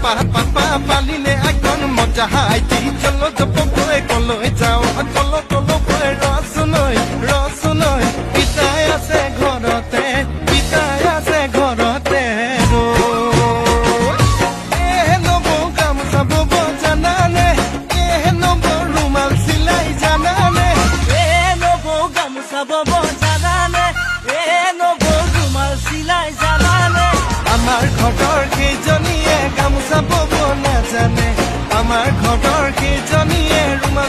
पापा पालिने आइकन मजा हाइती चलो जब कोए कলৈ যাও কলো কলো কোए ৰসুনৈ পিতাই আছে ঘৰতে নবৌ গামোচা বব জানানে নবৌ ৰুমাল চিলাই জানানে নবৌ গামোচা বব জানানে নবৌ ৰুমাল চিলাই জানানে আমাৰ ঘৰৰ কেইজনীয়ে গামোচা বব নাজানে আমাৰ ঘৰৰ কেইজনীয়ে ৰুমাল